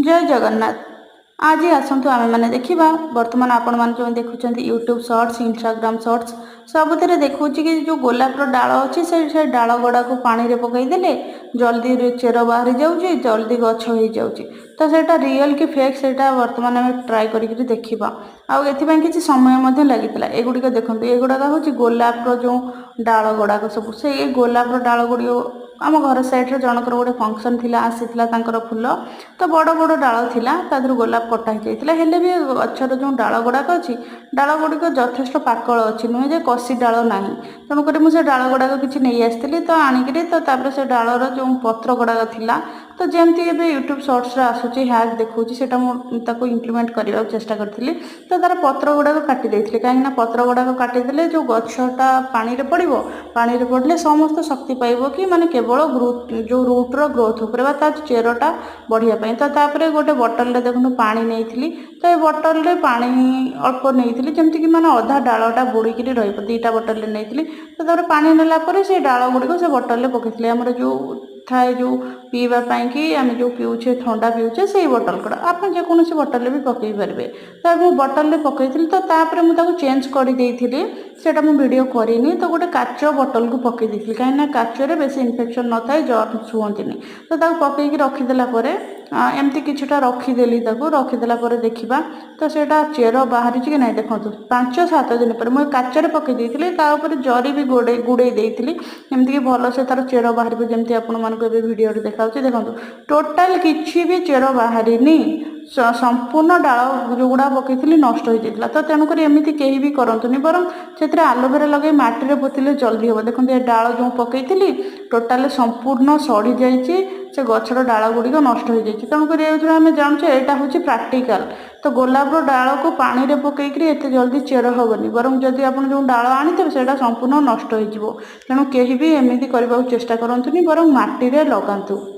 जय जगन्नाथ। आज आसतु आम मैंने देखा बर्तमान आपण मैंने जो देखुं यूट्यूब शॉर्ट्स इंस्टाग्राम शॉर्ट्स सबुत देखूँ कि जो गोलापर डाल अच्छी से डाल गुड़ा को पानी में पकईदे जल्दी चेर बाहरी जाऊँगी जल्दी गछ हो जाऊँगी। तो सेटा रियल कि फेक से बर्तमान आम ट्राए कर देखा आउ किसी समय लगी एगुड़िक देखो एगुड़ाक हूँ गोलापर जो डाल गुड़ाक सब से गोलापर डाल गुड़ आम घर साइड्रे जनकर गोटे फंक्शन थी आसीला फुल तो बड़ बड़ डाल थिला तादर गोलाप कटा होता हेले भी गचर जो डाल गुड़ाक अच्छी डाल गुड़िक यथेष पाकल अच्छी नुहे जे कषि डाल ना तेणुक मुझे डाल गुड़ाक किसी नहीं आसती तो आणिकी तो से डालर जो पत्र गुड़ाक थिला तो जमती यूट्यूब शॉर्ट्स आसूँ हैक देखूँ से इम्प्लीमेंट करने चेष्टा करी तो तार पत्र गुड़ाक काटी देती कहीं पत्र गुड़ाक काटिदेले जो गछटा पानी में पड़ो पानी में पड़े समस्त शक्ति पाइब कि माने केवल ग्रोथ जो रूट्र ग्रोथ उपर चेरटा बढ़ियापी तो तापर गोटे बटल देखो पानी नहीं तो ये बटल रे पानी अल्प नहीं जमती कि माने अधा डालटा बुड़ीक रईटा बटल नहीं तो पानी नेला से डाल गुड़िक से बटल पकई आम जो थाए जो पीवाई कि आम जो पीछे ठंडा पीछे से बटल कड़ा आप जेकोसी बटल भी पकई पारे तो मुझे बटल पकई तो तापर मुझे चेंज करदेली सेटा मु वीडियो करिनी तो गोटे काच बटल को पकई देती कहीं काचरे बेस इनफेक्शन न थाए जर्म्स हुंती तो पकईकी रखीदेला एमती किछटा रखीदेली रखीदेला देखा तो सेटा चेर बाहरी कि ना देखो 5-7 दिन पर मुझे काचरे पकई देती जरी भी गुड़े देती एमती भल से तार चेर बाहर जमी आपको वीडियो देखा देखो टोटाल किसी भी चेर बाहरी संपूर्ण डाल जो गुड़ा पकई नष्ट हो जाता तो तेणुक एमती कहीं भी करतुनि बर से आलोवेरा लगे माटी पोतिले जल्दी हम देखो ये डाल जो पकई टोटाल संपूर्ण सड़ी जाइए से गचर डाल गुड़िक नष्ट हो जाए तेणुक आम जानूँ यहाँ हूँ प्राक्टिकाल तो गोलापर डाल को पानी में पकईकरी एत जल्दी चेर हेनी बरं जदि आप जो डाल आनी से संपूर्ण नष्ट हो तेणु कहीं भी एमती करने चेष्टा करतुनि बरं माटी लगातु।